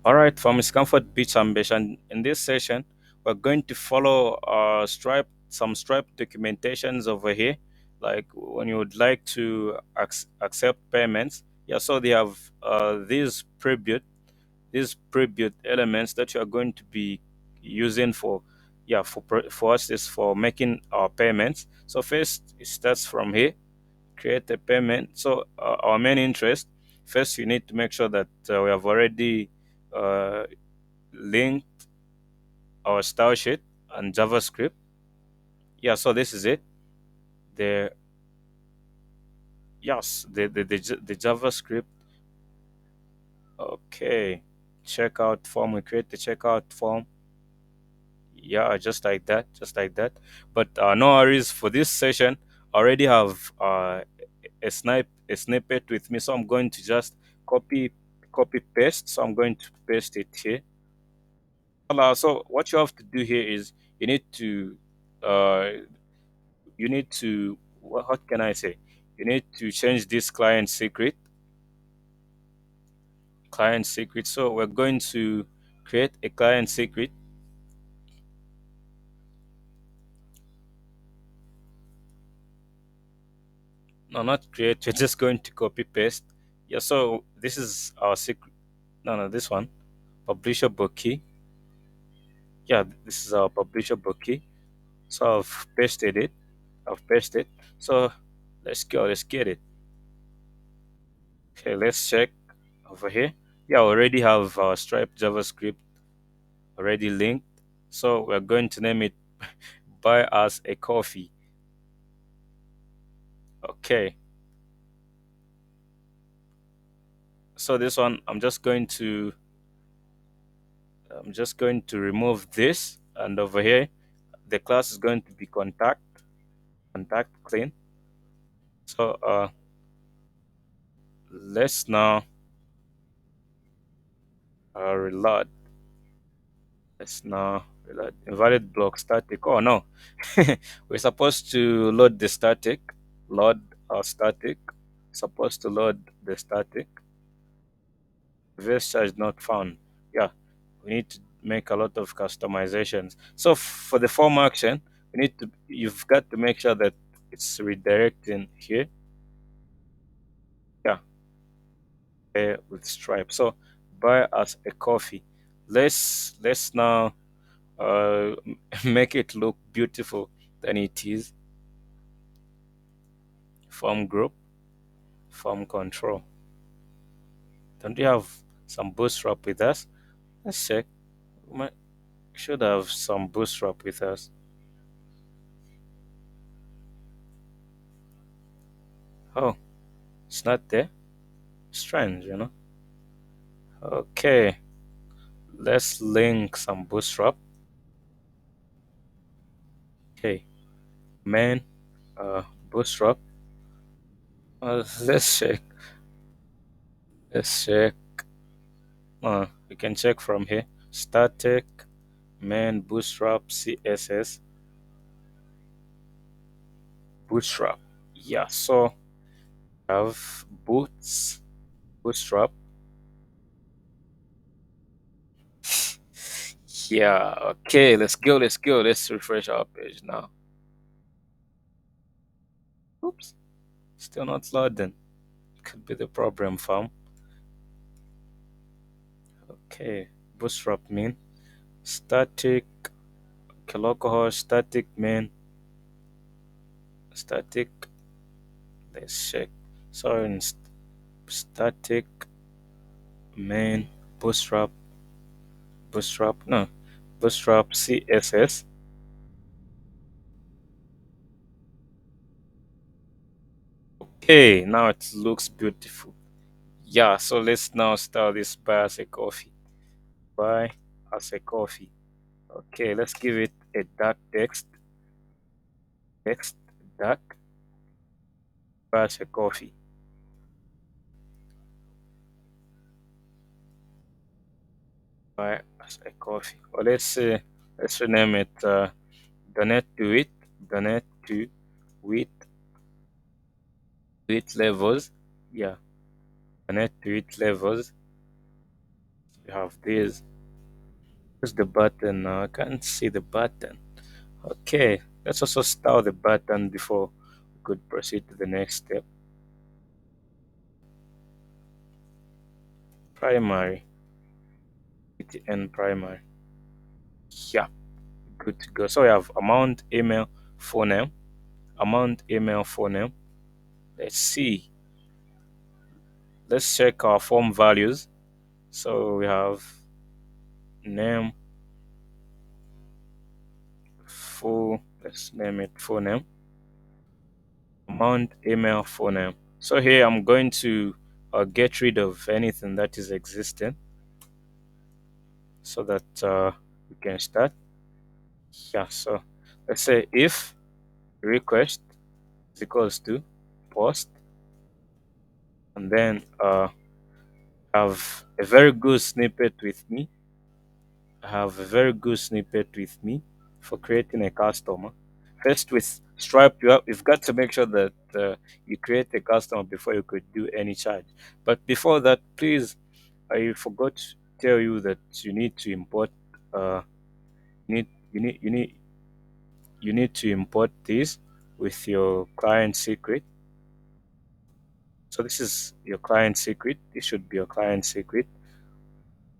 All right, from Miss Comfort Beach Ambition, in this session, we're going to follow some Stripe documentations over here, like when you would like to accept payments. Yeah, so they have these pre-built elements that you are going to be using for, yeah, for us is for making our payments. So first, it starts from here, create a payment. So our main interest, first you need to make sure that we have already uh, linked our style sheet and JavaScript. Yeah, so this is it. The yes, the JavaScript. Okay, checkout form. We create the checkout form. Yeah, just like that. But no worries for this session. I already have a snippet with me, so I'm going to just copy copy paste. So I'm going to paste it here. So what you have to do here is you need to uh, what can I say? You need to change this client secret. So we're going to create a client secret. No, not create. We're just going to copy paste. Yeah. So this is our secret. No, this one. Publisher bookie. Yeah, this is our publisher bookie. So I've pasted it. I've pasted. So let's go. Let's get it. Okay, let's check over here. Yeah, I already have our Stripe JavaScript already linked. So we're going to name it buy us a coffee. Okay. So this one I'm just going to remove this, and over here the class is going to be contact clean. So let's now reload. Let's now reload invalid block static. Oh no. We're supposed to load the static. Load our static. Supposed to load the static. Reverse charge not found. Yeah, we need to make a lot of customizations. So for the form action, you've got to make sure that it's redirecting here. Yeah, with Stripe. So buy us a coffee. Let's now uh, make it look beautiful than it is. Form group, form control. Don't we have some bootstrap with us? Let's check. We should have some bootstrap with us. Oh, it's not there. Strange, you know. Okay, let's link some bootstrap. Okay, main bootstrap. Let's check. Let's check. We can check from here. Static main bootstrap CSS bootstrap. Yeah, so have bootstrap. Yeah, okay, let's go, let's go. Let's refresh our page now. Oops, still not loading. Could be the problem, fam. Okay, bootstrap mean static, okay, localhost, static main, static. Let's check. Sorry, static main bootstrap, no, bootstrap CSS. Okay, now it looks beautiful. Yeah, so let's now start this buy as a coffee. Buy as a coffee. Okay, let's give it a dark text, dark, buy as a coffee. Buy as a coffee. Or let's rename it donate to it, donate to with levels. Yeah, donate to it levels. We have this. Where's the button now? I can't see the button. Okay, let's also style the button before we could proceed to the next step. Primary, ETN primary. Yeah, good to go. So we have amount, email, phone name, amount, email, phone name. Let's see. Let's check our form values. So we have name, full, let's name it full name, amount, email, phone name. So here I'm going to get rid of anything that is existing so that we can start. Yeah, so let's say if request is equals to post, and then have a very good snippet with me. I have a very good snippet with me for creating a customer. First, with Stripe, you've got to make sure that you create a customer before you could do any charge. But before that, please, I forgot to tell you that you need to import. Uh, you need you need you need you need to import this with your client secret. So this is your client secret. This should be your client secret.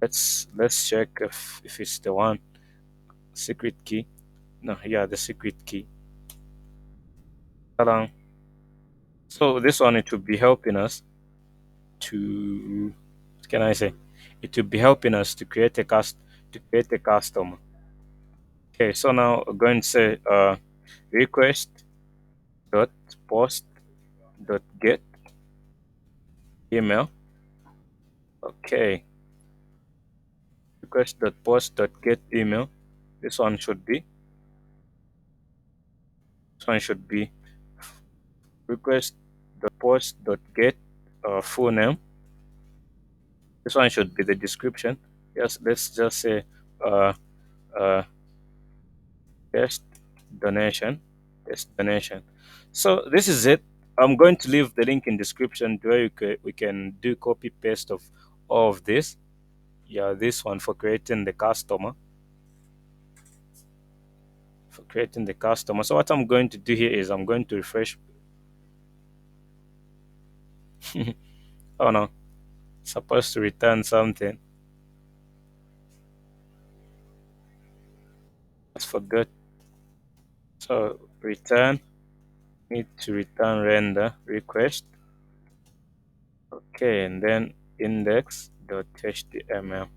Let's check if it's the one secret key. No, yeah, the secret key. Ta-da. So this one it will be helping us to what can I say? It will be helping us to create a customer. Okay, so now we're going to say request dot post dot get email. Okay, request dot post dot get email. This one should be this one should be request dot post dot get full name. This one should be the description. Yes, let's just say uh, uh, test donation, test donation. So this is it. I'm going to leave the link in description to where we can do copy paste of all of this. Yeah, this one for creating the customer, for creating the customer. So what I'm going to do here is I'm going to refresh. Oh no, supposed to return something. I forgot. So return, need to return render request. Okay, and then index.html.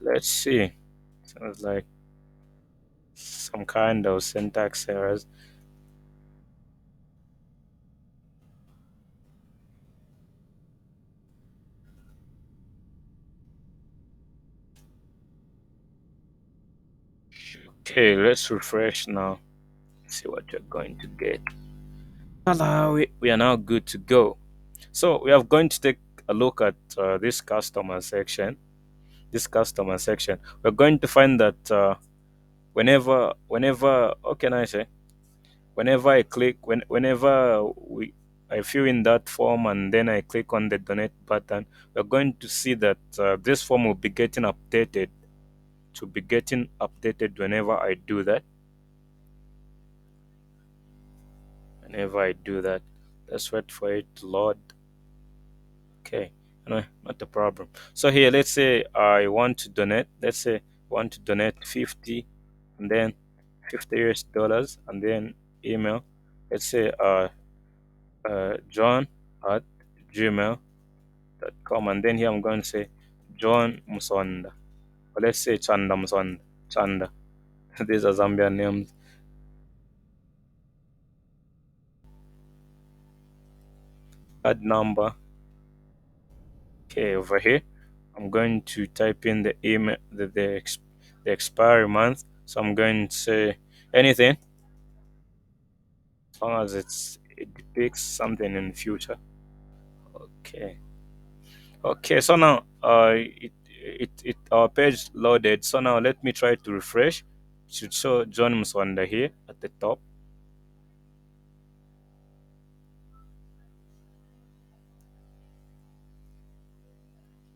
Let's see. Sounds like some kind of syntax errors. Okay, let's refresh now. See what you're going to get. Hello, we are now good to go. So we are going to take a look at this customer section. This customer section, we're going to find that whenever, how can I say? Whenever I click, whenever I fill in that form and then I click on the donate button, we're going to see that this form will be getting updated. To be getting updated whenever I do that. Whenever I do that, let's wait for it to load. Okay, no, not a problem. So here, let's say I want to donate. Let's say I want to donate 50, and then 50 US dollars, and then email. Let's say John at gmail.com, and then here I'm going to say John Musonda. Or let's say Chanda Musonda. Chanda. These are Zambian names. Add number. Okay, over here, I'm going to type in the email, the expiry month. So I'm going to say anything as long as it depicts something in the future. Okay. Okay. So now it our page loaded. So now let me try to refresh. It should show John Muswanda here at the top.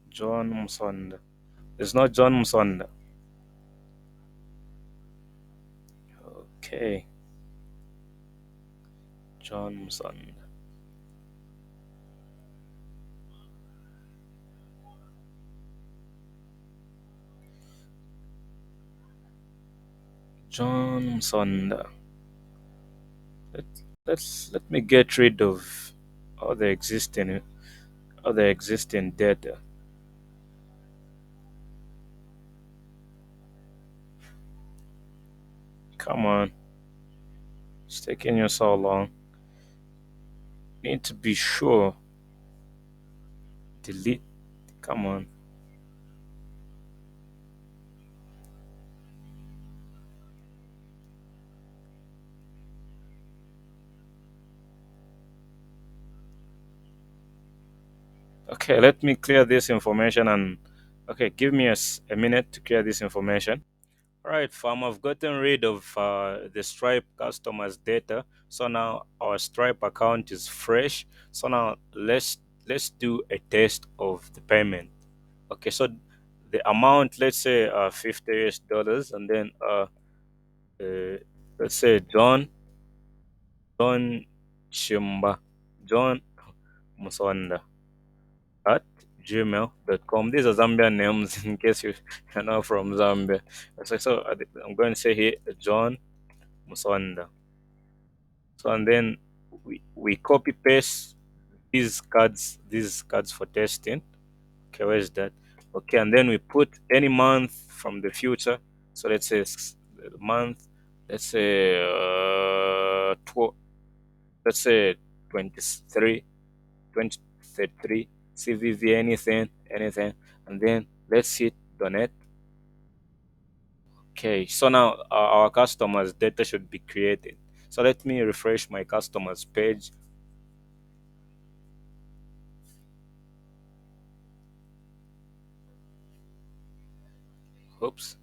John Muswanda. It's not John Musonda. Okay, John Musonda. John Musonda. Let, let me get rid of all the existing data. Come on, it's taking you so long. Need to be sure. Delete. Come on. Okay, let me clear this information and okay, give me a minute to clear this information. All right, fam, I've gotten rid of the Stripe customers data. So now our Stripe account is fresh. So now let's do a test of the payment. Okay, so the amount, let's say $50 US, and then uh let's say John Shimba, John Musonda at gmail.com. These are Zambian names in case you're not from Zambia. I'm going to say here John Musonda. So and then we copy paste these cards for testing. Okay, where is that? Okay, and then we put any month from the future. So let's say the month, let's say 23, 2033, CVV, anything, and then let's hit donate. Okay, so now our customers data should be created. So let me refresh my customers page. Oops,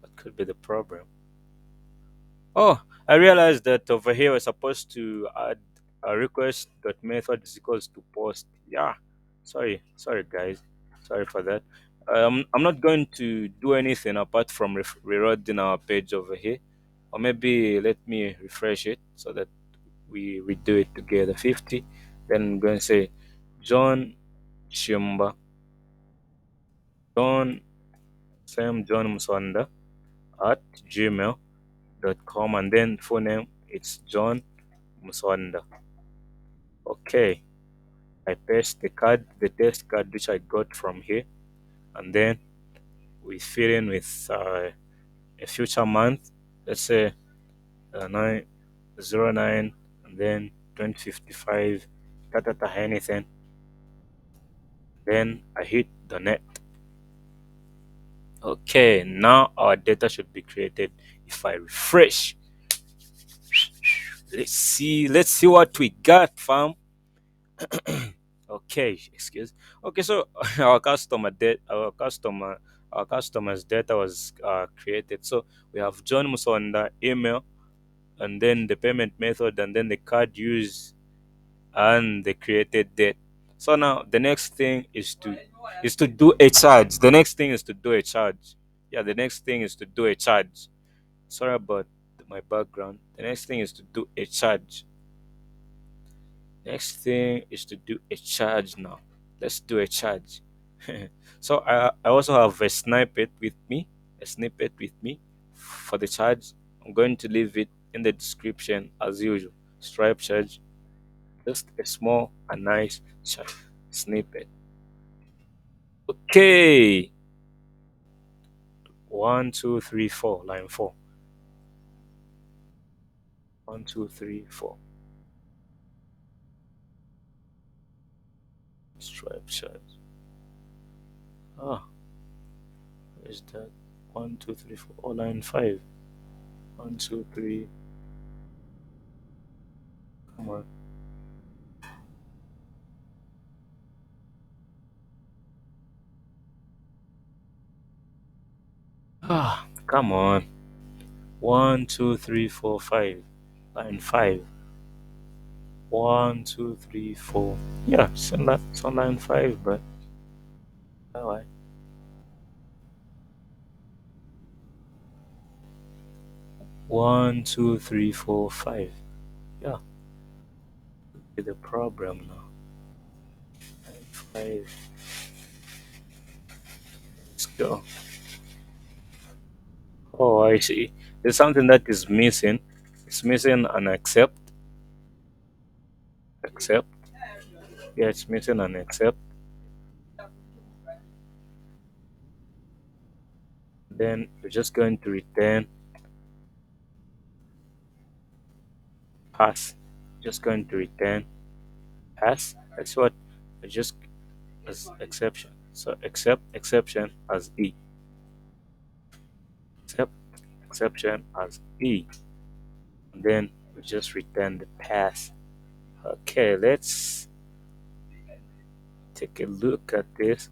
what could be the problem? Oh, I realized that over here we're supposed to add a request dot method is equals to post. Yeah, sorry guys, sorry for that. I'm not going to do anything apart from reloading our page over here, or maybe let me refresh it so that we do it together. 50. Then I'm going to say John Shimba, John John Musonda at gmail.com, and then full name it's John Musonda. Okay, I paste the test card which I got from here, and then we fill in with a future month. Let's say 909, and then 2055, anything. Then I hit the net. Okay, now our data should be created. If I refresh, let's see what we got, fam. Okay, excuse. Okay, so our customer's data was created. So we have John Musonda email, and then the payment method, and then the card used, and the created date. So now the next thing is to do a charge. The next thing is to do a charge. Yeah, the next thing is to do a charge. Sorry about my background. The next thing is to do a charge. Next thing is to do a charge now. Let's do a charge. So I also have a snippet with me for the charge. I'm going to leave it in the description as usual. Stripe charge, just a small and nice charge snippet. Okay, 1, 2, 3, 4, line 4. 1, 2, 3, 4. Stripe charge. Ah, where's that? 1, 2, 3, 4. Oh, line 5. 1, 2, 3. Come on. Ah, come on. 1, 2, 3, 4, 5. Line 5. 1, 2, 3, 4. Yeah, it's on line 5, but alright. One, two, three, four, five. Yeah, the problem now. Five. Let's go. Oh, I see. There's something that is missing. It's missing an accept. Accept. Yeah, it's missing an accept. Then we're just going to return pass. Just going to return pass. That's what I just as exception. So accept exception as E. Accept exception as E. And then we just return the pass. Okay, let's take a look at this.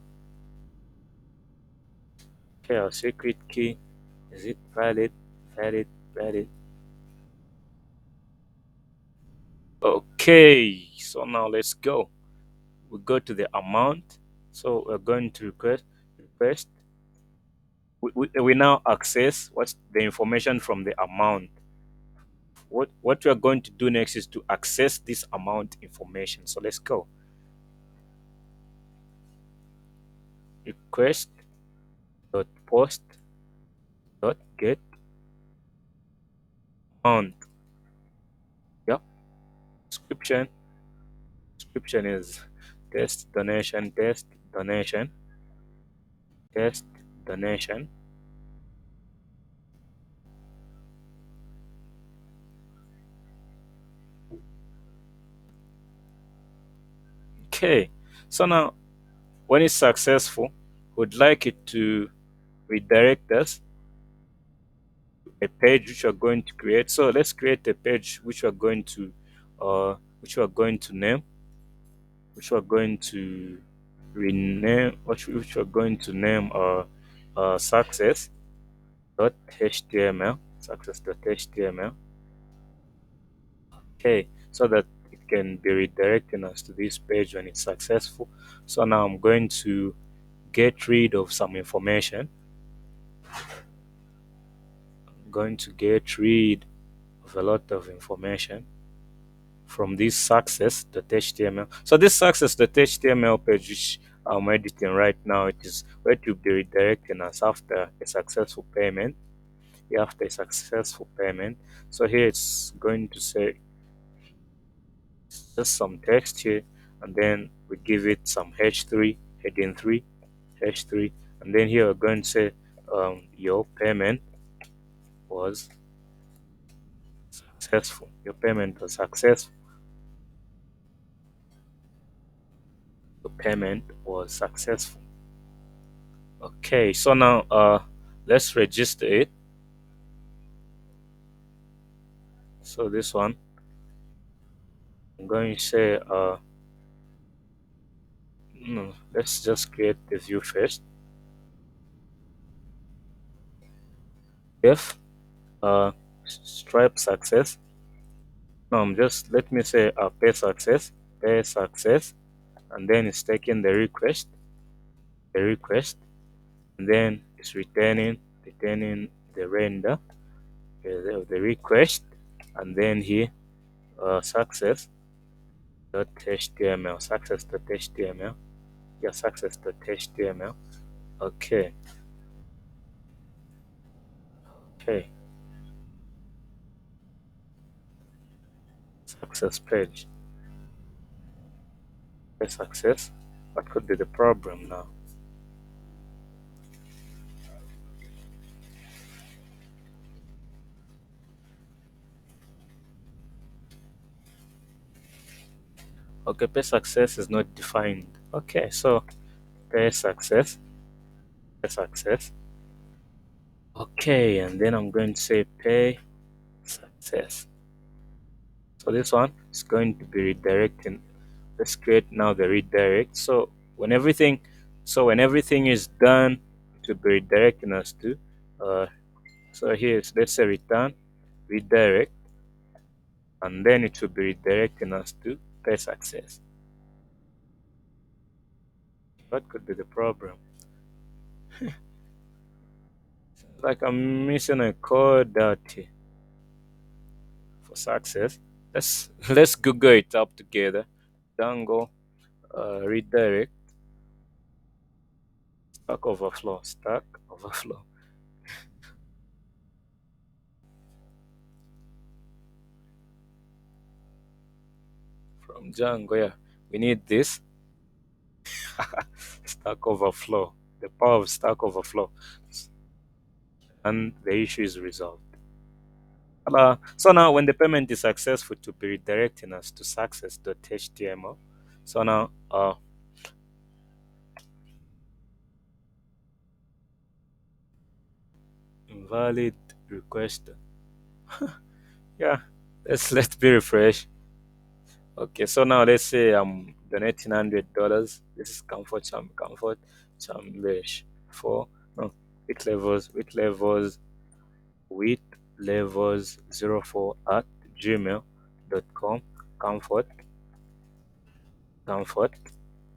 Okay, our secret key. Is it valid? Valid, valid. Okay, so now let's go. We go to the amount. So we're going to request. We now access what's the information from the amount. What we are going to do next is to access this amount information. So let's go. Request dot post dot get amount. Yep. Description. Description is test donation, test donation, test donation. Okay. So now when it's successful, we'd like it to redirect us a page which we're going to create. So let's create a page which we're going to which we're going to name, which we're going to rename, which we're going to name success.html, success.html. Okay, so that it can be redirecting us to this page when it's successful. So now I'm going to get rid of some information. I'm going to get rid of a lot of information from this success.html. So this success.html page which I'm editing right now, it is where to be redirecting us after a successful payment. After a successful payment. So here it's going to say just some text here, and then we give it some h3, heading 3, h3, and then here we're going to say your payment was successful. Your payment was successful. Your payment was successful. Okay, so now let's register it. So this one, I'm going to say no, let's just create the view first. If stripe success, no, just let me say pay success, and then it's taking the request, and then it's returning the render the request, and then here success.html, yeah, success.html. Okay, okay, success page, success. What could be the problem now? Okay, pay success is not defined. Okay, so pay success, pay success. Okay, and then I'm going to say pay success. So this one is going to be redirecting. Let's create now the redirect. When everything is done, to be redirecting us to. Uh, so here, let's say return redirect, and then it will be redirecting us to pay success. What could be the problem? Like I'm missing a code out here. for success. Let's Google it up together. Django redirect stack overflow from Django. Yeah, we need this stack overflow. The power of stack overflow, and the issue is resolved. So now, when the payment is successful, to be redirecting us to success.html. So now, invalid request. Yeah, let's be refreshed. Okay, so now let's say I'm donating $100. This is comfort chambesh for no with levels 04 at gmail.com. Comfort comfort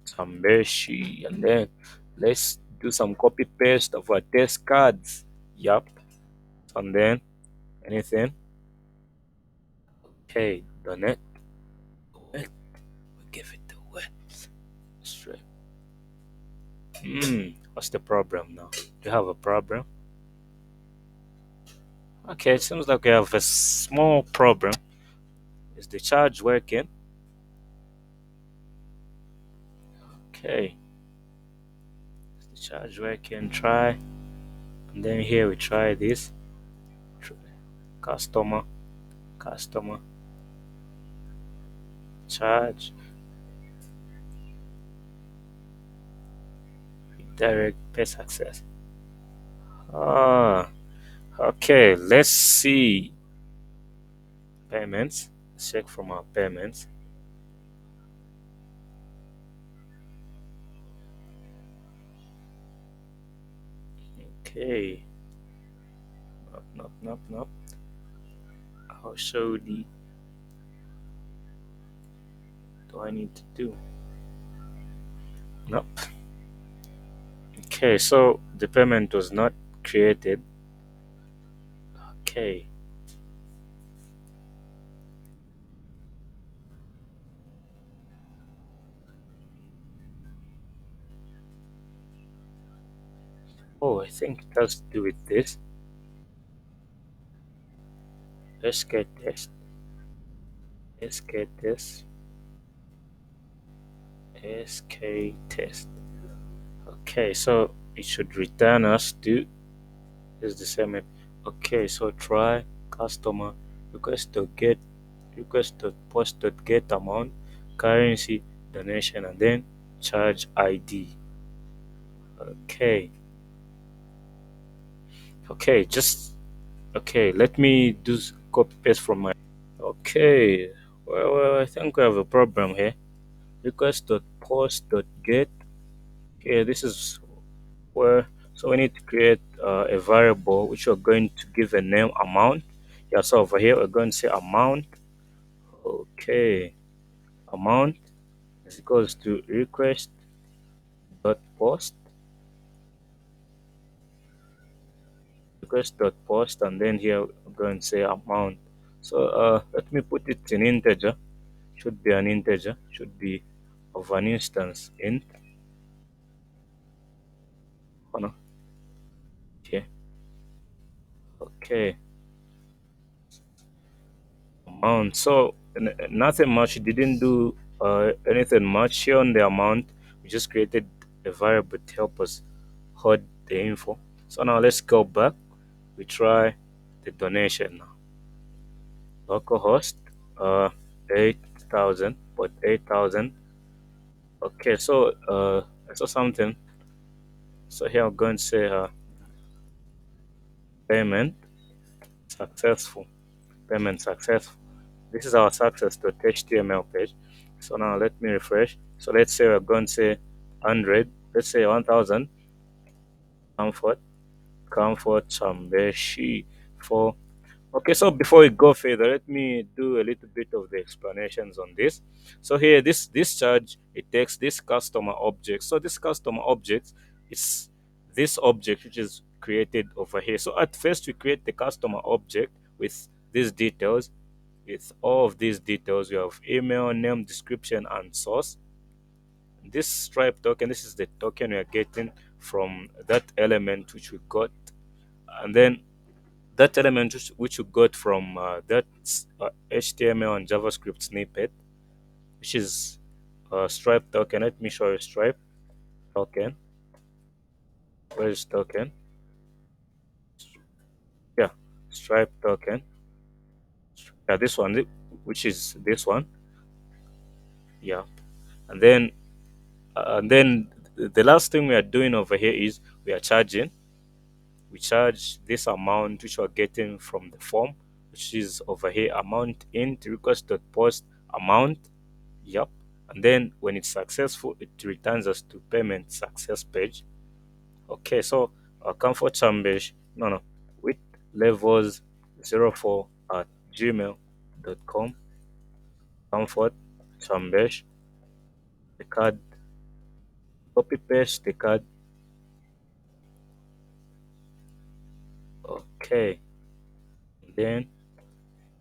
chambeshi, and then let's do some copy paste of our test cards. Yup, and then anything. Okay, donate. Wet. We give it away straight. What's the problem now? Do you have a problem? Okay, it seems like we have a small problem. Is the charge working? Okay, is the charge working? Try. And then here we try this. Customer, customer, charge, direct pay success. Ah, okay, let's see. Payments. Let's check from our payments. Okay. Nope, nope, nope, nope. How show the do I need to do? Nope. Okay, so the payment was not created. Okay. Oh, I think it has to do with this. SK test, SK test, SK test. Okay, so it should return us to is the same. Okay, so try customer request to post to get amount, currency, donation, and then charge ID. Okay, okay, just okay. Let me do copy paste from my. Okay, well, I think we have a problem here. Request.post.get. Okay, this is where so we need to create a variable which we're going to give a name amount. Yeah, so over here we're going to say amount. Okay, amount is equals to request.post, and then here we're going to say amount. So let me put it in integer. Should be an integer. Should be of an instance int. Oh no. Okay. Okay. Amount. So nothing much. Didn't do anything much here on the amount. We just created a variable to help us hold the info. So now let's go back. We try the donation now. Localhost, 8,000, but 8,000. Okay, so I saw something. So here I'm going to say payment successful. Payment successful. This is our success.html page. So now let me refresh. So let's say we're going to say 100. Let's say 1,000. Comfort, comfort, chambeshi for. Okay, so before we go further, let me do a little bit of the explanations on this. So here, this charge, it takes this customer object. So this customer object is this object which is created over here. So at first we create the customer object with these details. with all of these details. You have email, name, description, and source. This stripe token, this is the token we are getting from that element which we got, and then that element which we got from that HTML and JavaScript snippet, which is stripe token. Let me show you stripe token. Where is token? Yeah, stripe token. Yeah, this one, which is this one. Yeah, and then the last thing we are doing over here is we are charging. We charge this amount which we're getting from the form, which is over here amount int request dot post amount. Yep. And then when it's successful, it returns us to payment success page. Okay, so comfort chambesh, no, with levels 04 at gmail.com. Comfort chambesh, the card, copy paste the card. Okay, then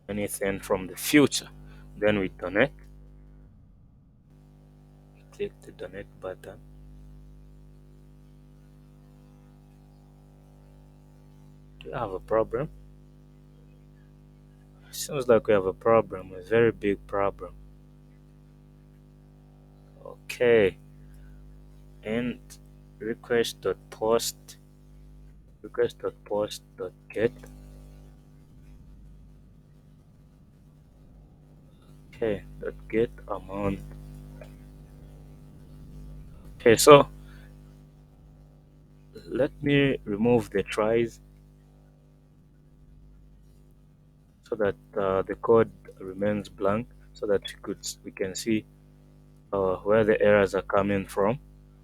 anything from the future. Then we donate, click the donate button. Do you have a problem? Seems like we have a problem, a very big problem. Okay, and request.post, request.post.get. Okay, dot get amount. Okay, so let me remove the tries so that the code remains blank, so that we can see where the errors are coming from.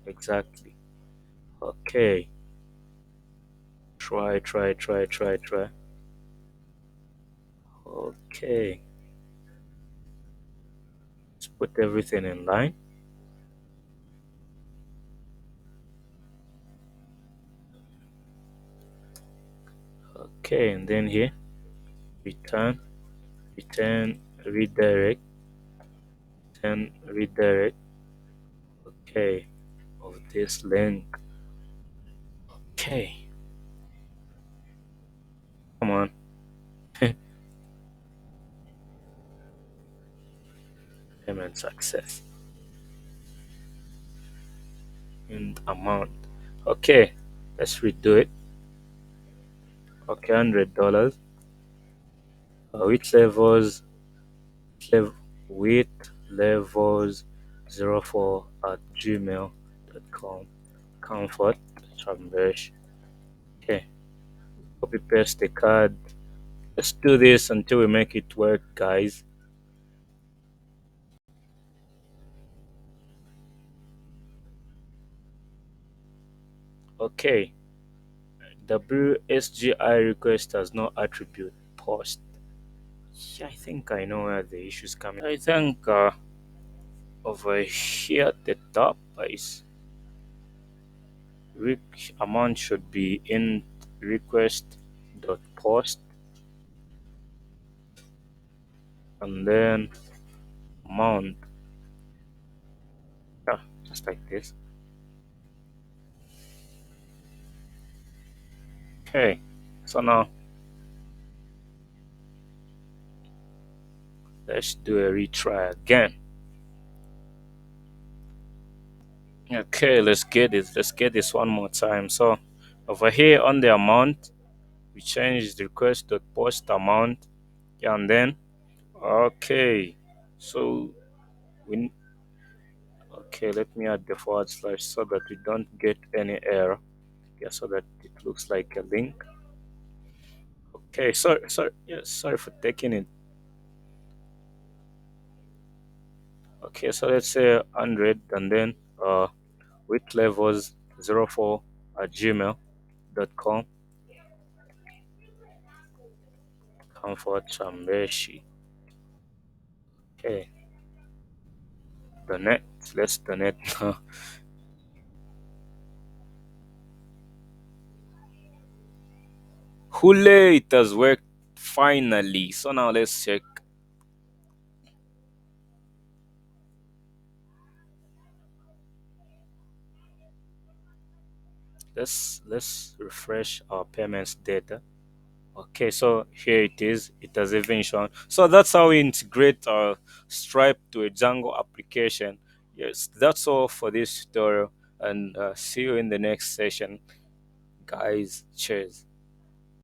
Exactly. Okay. Try. Okay. Let's put everything in line. Okay, and then here, return, return, redirect, return, redirect. Okay, of this link. Okay, come on. Payment success and amount. Okay, let's redo it. Okay, $100. Which levels? Lev- with levels 04 at gmail.com. Comfort Chambesh. Okay, copy paste the card. Let's do this until we make it work, guys. Okay, WSGI request has no attribute post. Yeah, I think I know where the issue's coming. I think over here at the top is amount should be in request dot post, and then amount, yeah, just like this. Okay, so now let's do a retry again. Okay, let's get it. Let's get this one more time. So over here on the amount, we change the request dot post amount, yeah, and then okay. So we okay. Let me add the forward slash so that we don't get any error. Yeah, so that it looks like a link. Okay, sorry for taking it. Okay, so let's say 100, and then with levels 04 at gmail.com. Comfort Chambeshi. Okay, donate. Let's donate now. Hule, it has worked finally. So now let's check. Let's refresh our payments data. Okay, so here it is. It has even shown. So that's how we integrate our Stripe to a Django application. Yes, that's all for this tutorial, and see you in the next session, guys. Cheers.